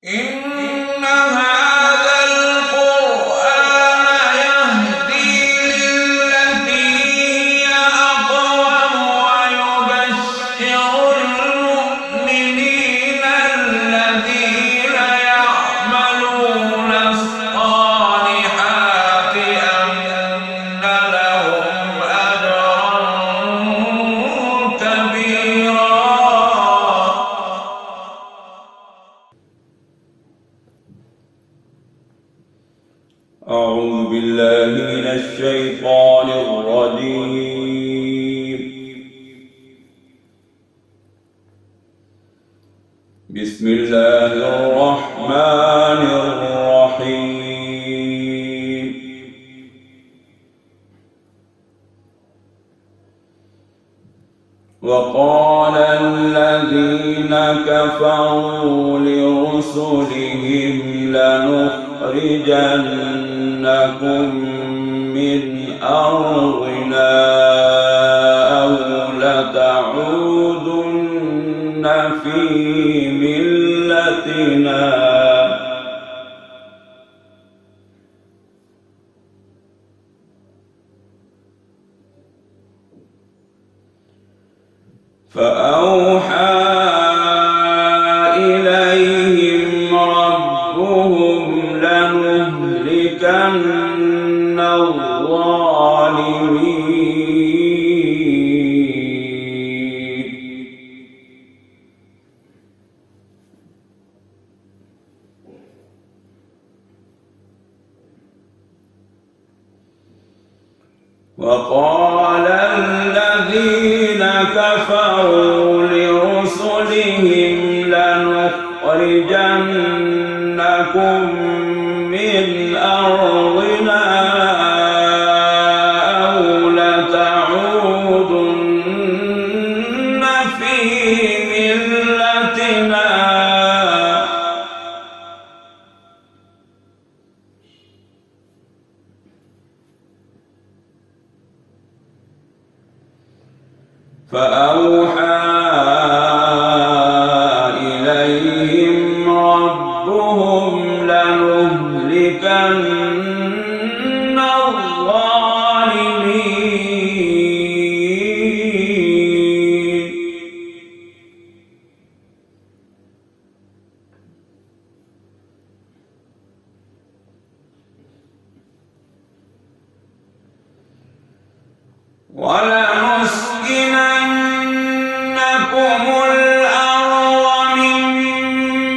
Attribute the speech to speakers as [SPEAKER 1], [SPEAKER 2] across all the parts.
[SPEAKER 1] إن هذا القرآن يهدي للتي هي أقوم ويبشر المؤمنين الذين يعملون الصالحات أن لهم أجرا كبيرا.
[SPEAKER 2] أعوذ بالله من الشيطان الرجيم. بسم الله الرحمن الرحيم. وقال الذين كفروا لرسلهم لنخرجنكم من أرضنا أو لتعودن في ملتنا فأوحى إليهم ربهم لنهلكن الظالمين وقال الذين كفروا لرسلهم لنخرجنكم من أرضنا أو لتعودن في ملتنا فأوحى إليهم ربهم لنهلكن الظالمين ولنسكننكم الأرض من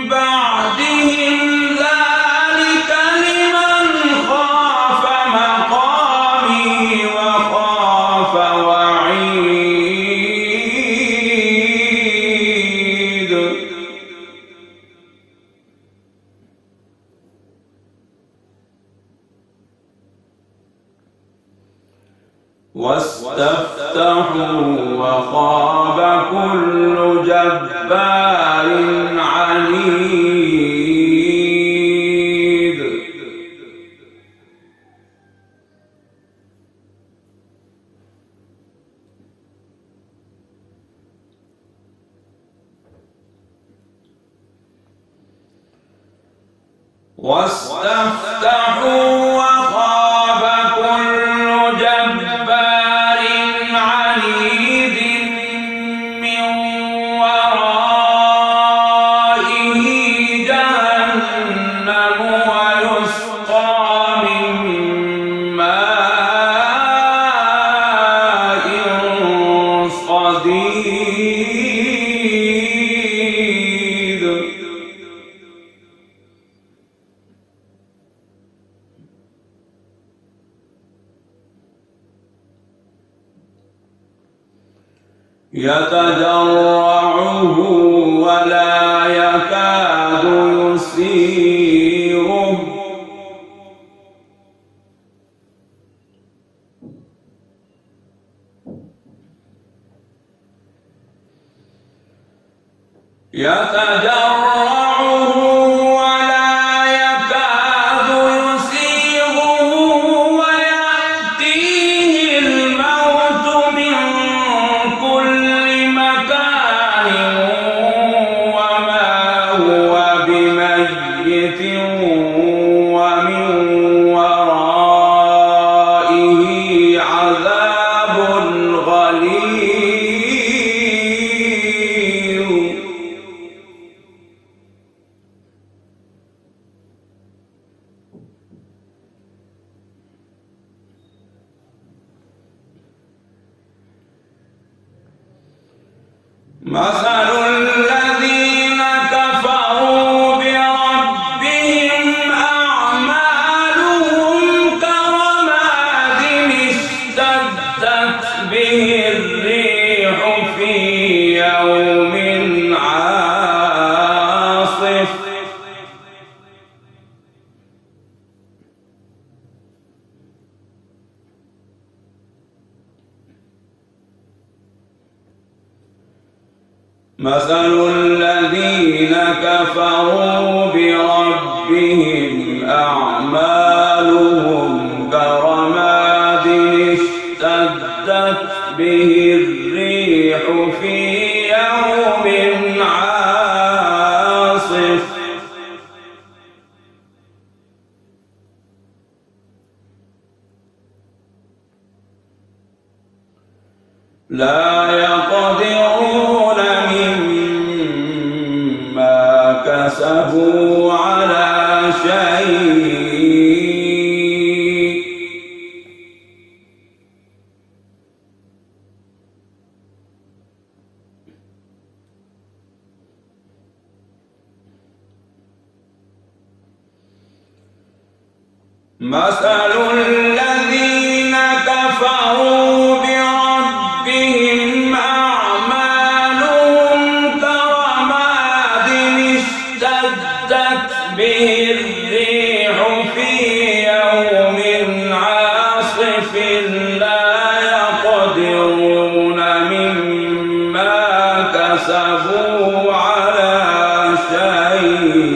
[SPEAKER 2] بعدهم ذلك لمن خاف مقامي وخاف وعيد. واستفتحوا وخاب كل جبار عنيد. واستفتحوا وخاب كل جبار عنيد من ورائه جهنم ويسقى من ماء صديد. يتجرعه ولا يكاد يسيغه يتجرعه ولا يكاد يسيغه ويأتيه الموت من كل مكان وما هو بميت مثل الذين كفروا بربهم أعمالهم كرماد اشتدت به الريح في يوم عاصف لا يقدرون مما كسبوا على شيء مثل الذين كفروا بربهم أعمالهم كرماد اشتدت به الريح في يوم عاصف لا يقدرون مما كسبوا على شيء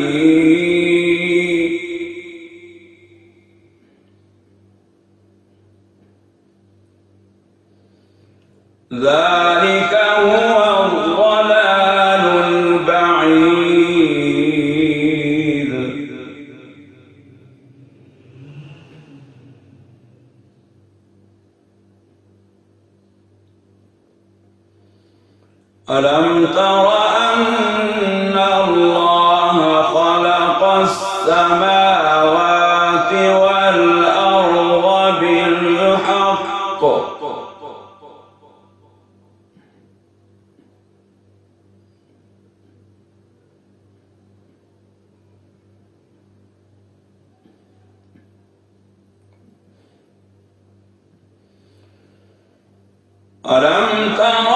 [SPEAKER 2] ذلك هو الضلال البعيد ألم تر أن الله خلق السماوات والأرض بالحق ألم تر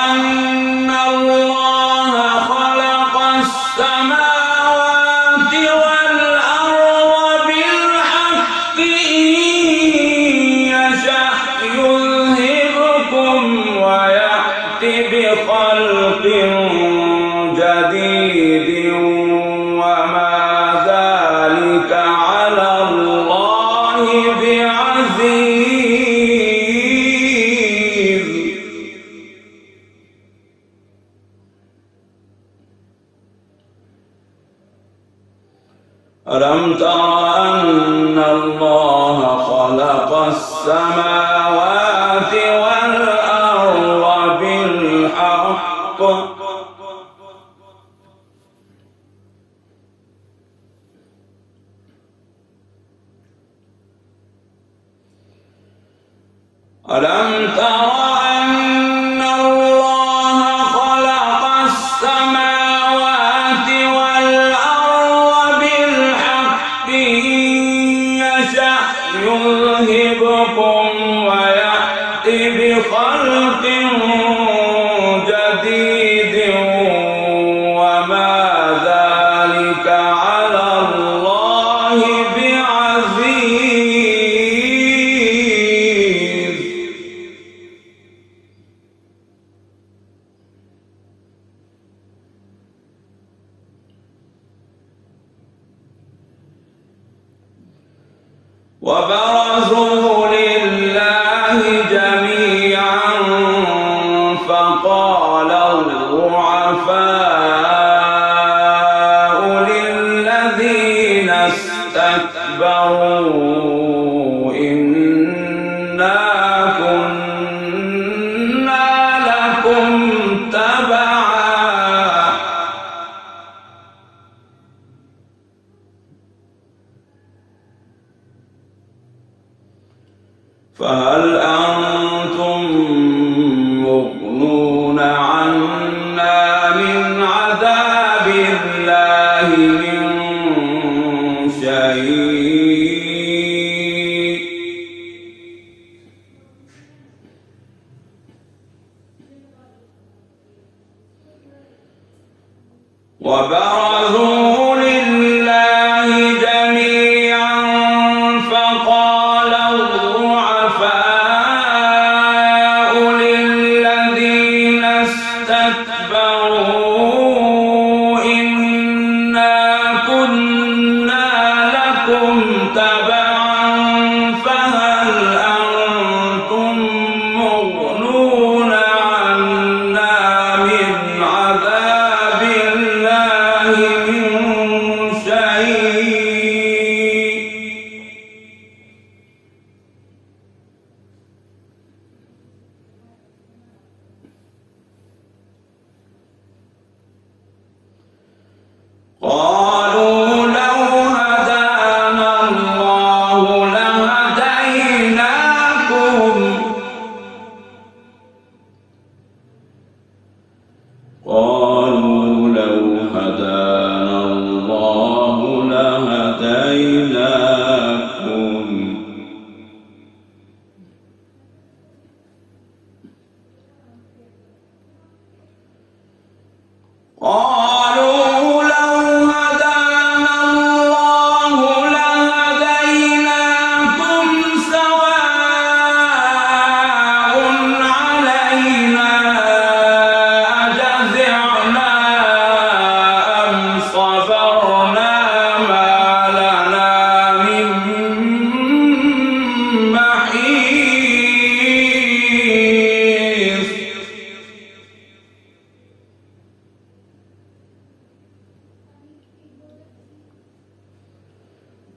[SPEAKER 2] أن الله خلق السماوات والأرض بالحق إن يشأ يذهبكم ويأت بخلق جديد وما ذلك على الله بعزيز ألم تر أن الله خلق السماوات والأرض بالحق ألم تر أن الله خلق السماوات والأرض بالحق إن يشأ يذهبكم ويأت بخلق جديد وما ذلك على الله بعزيز وبرزوا لله جميعا فقال الضعفاء للذين استكبروا إنا كنا لكم تبعا فهل أنتم مغنون عنا من عذاب الله من شيء وبرزوا لله جميعا فقال الضعفاء للذين استكبروا قالوا لو هدانا الله لهديناكم قالوا لو هدانا الله لهديناكم قالوا لو هدانا الله لهديناكم سواء علينا أجزعنا أم صبرنا ما لنا من محيص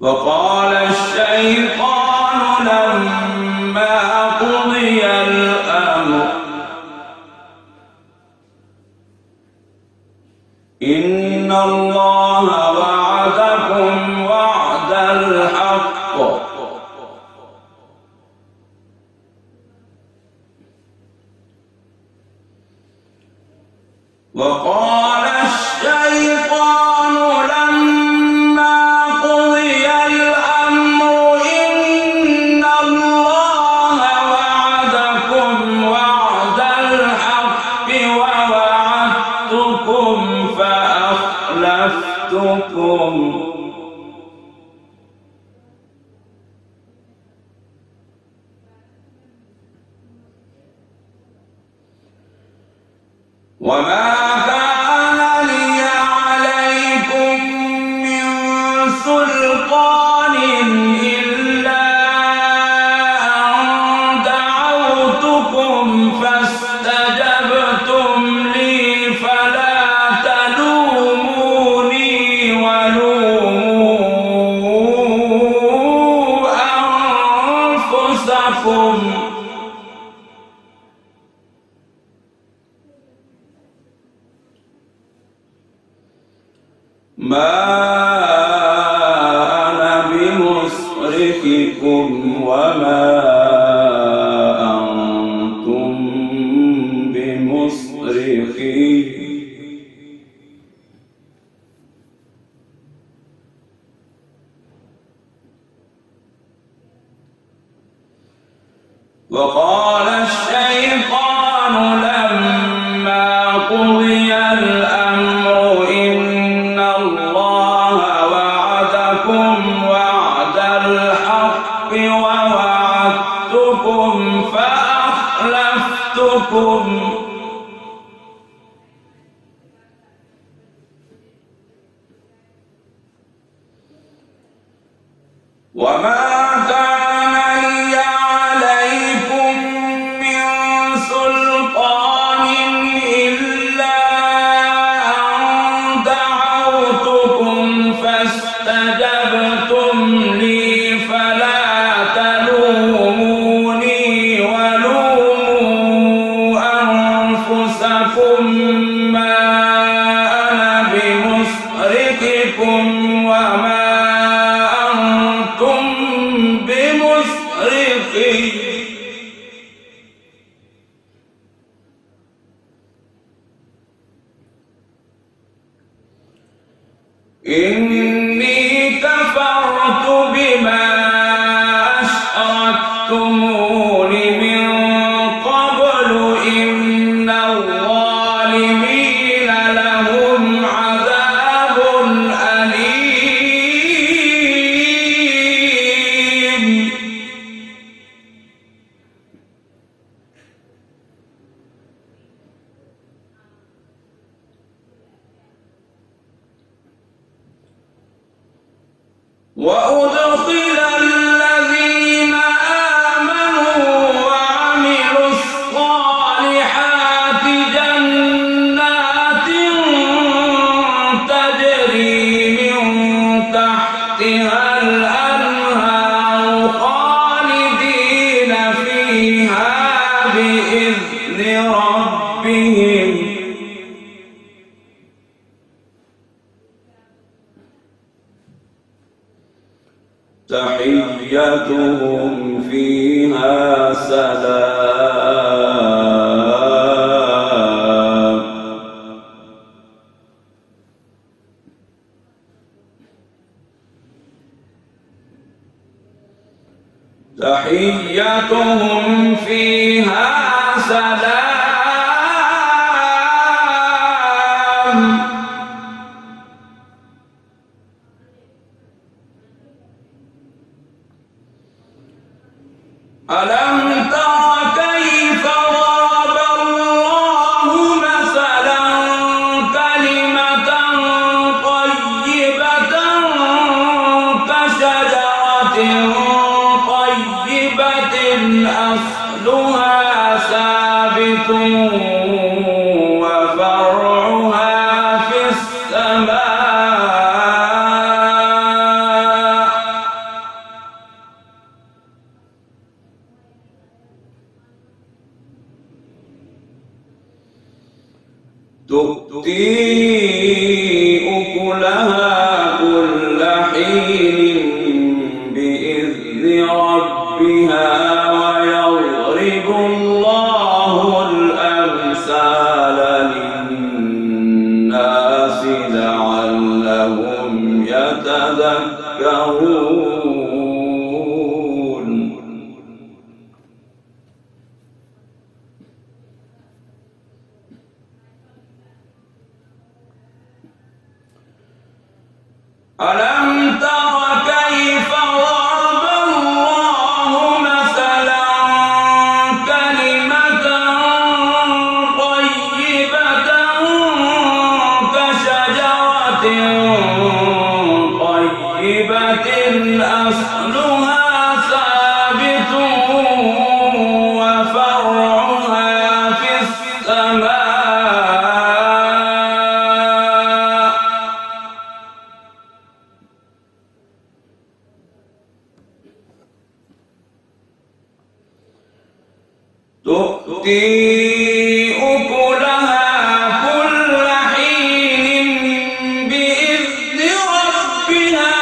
[SPEAKER 2] وقال الشيطان لما قضي الأمر إن الله وعدكم وعد الحق وقال الشيطان لما قضي الأمر إن الله وعدكم وعد الحق ووعدتكم فأخلفتكم وما كان لي عليكم من سلطان إلا أن دعوتكم فاستجبتم لي فلا تلوموني ولوموا أنفسكم ما أنا بمصرخكم وما أنتم بمصرخي وقال الشيطان لما قضي الأمر إن الله وعدكم وعد الحق ووعدتكم فأخلفتكم وما كان لي عليكم من سلطان إلا أن دعوتكم فاستجبتم لي فلا تلوموني ولوموا أنفسكم ما أنا بمصرخكم وما أنتم بمصرخي إني كفرت بما أشركتمون من قبل إن الظالمين لهم عذاب أليم وأدخل الذين آمنوا وعملوا الصالحات جنات تجري من تحتها الأنهار خالدين فيها بإذن ربهم تحيتهم فيها سلام. تحيتهم فيها سلام. ألم تر كيف ضرب الله مثلا كلمة طيبة كشجرة طيبة أصلها ثابت وفرعها في السماء. تؤتي أكلها كل حين بإذن ربها ويضرب الله الأمثال للناس لعلهم يتذكرون. ألم تر كيف ضرب الله مثلا كلمة طيبة كشجرة طيبة أصلها ثابت وفرعها في السماء. تؤتي أكلها كل حين بإذن ربها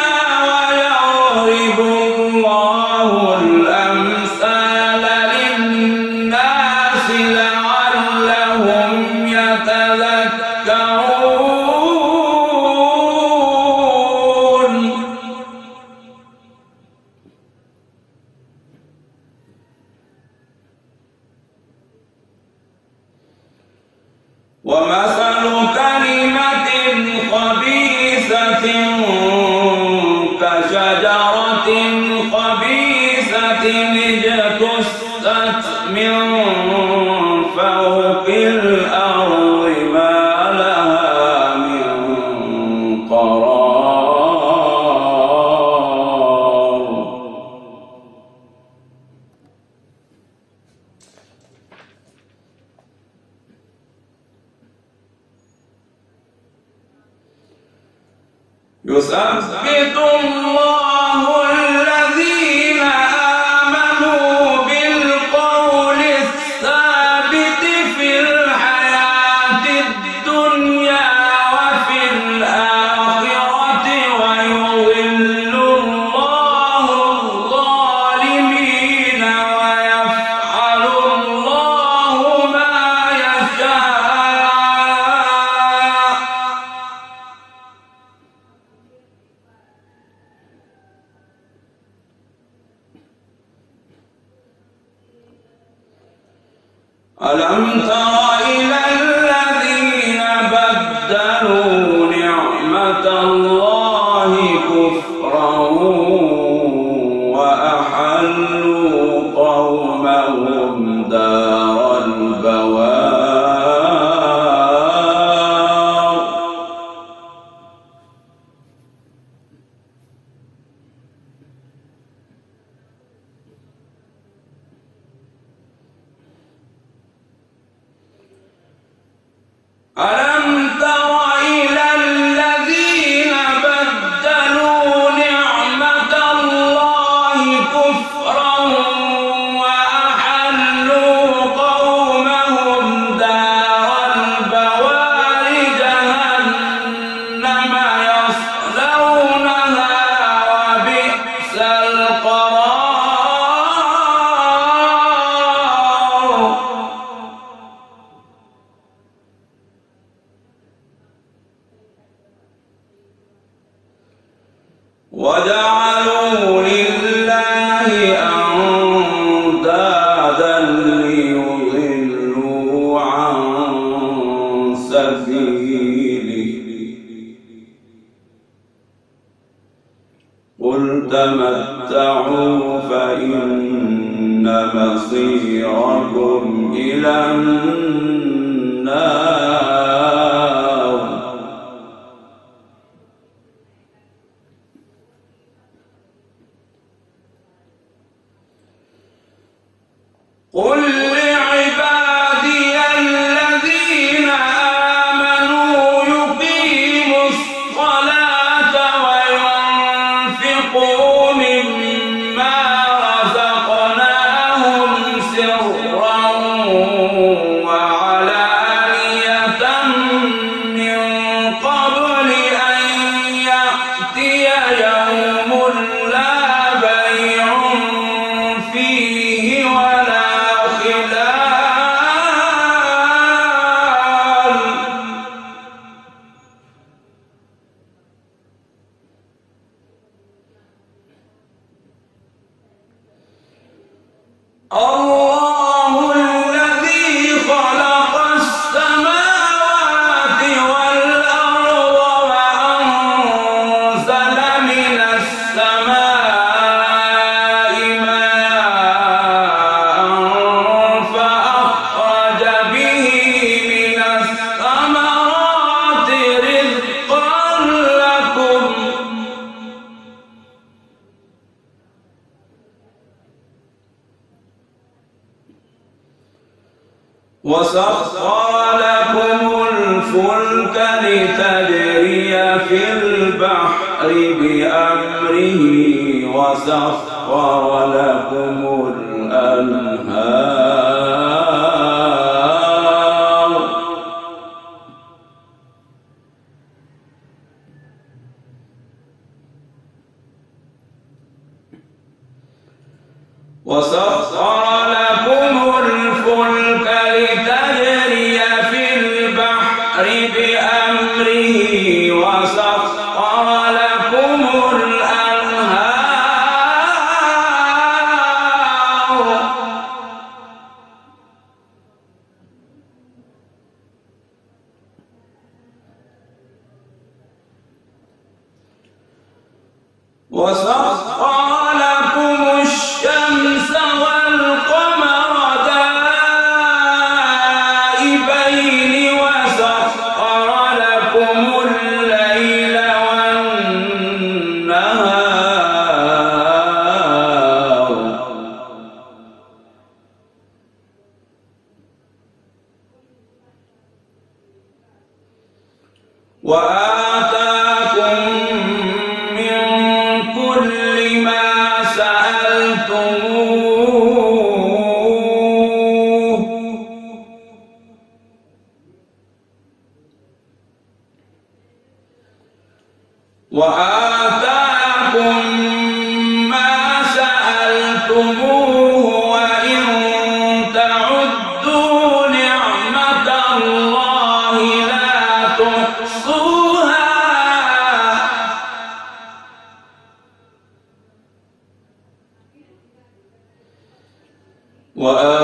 [SPEAKER 2] ويضرب الله الأمثال للناس لعلهم يتذكرون. ومثل كلمة خبيثة كشجرة خبيثة اجتثت من فوق الأرض ما لها من قرار. يثبت الله الذين آمنوا بالقول الثابت في الحياة الدنيا وفي الآخرة ويضل الله الظالمين ويفعل الله ما يشاء. ألم تر إلى الذين بدلوا نعمة الله كفرا وأحلوا قومهم دار البوار. وجعلوا لله أندادا ليضلوا عن سبيله قل تمتعوا فإن مصيركم إلى النار قل لعبادي الذين آمنوا يقيموا الصلاة وينفقوا مما رزقناهم سرا وعلانية من قبل أن يأتي يوم لا بيع فيه ولا الله الذي خلق السماوات والأرض وأنزل من السماء ماء فأخرج به من الثمرات رزقا لكم وسخر لكم الفلك لتجري في البحر بأمره وسخر لكم الأنهار وسخر لكم الفلك لتجري في البحر بأمره وسخر لكم الأنهار وسخر لكم الشمس والقمر دائبين وسخر لكم الليل والنهار وآتاكم من كل ما سألتموه وآتاكم ما سألتموه وإن تعدوا نعمة الله لا تحصوها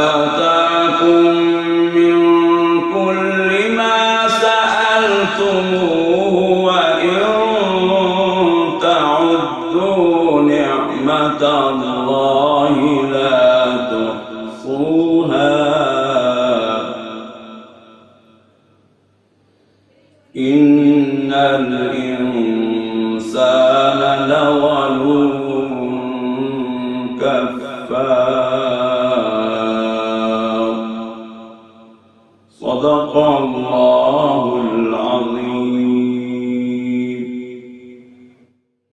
[SPEAKER 2] وآتاكم من كل ما سألتموه وإن تعدوا نعمة الله لا تحصوها إن الإنسان لظلوم كفار صدق الله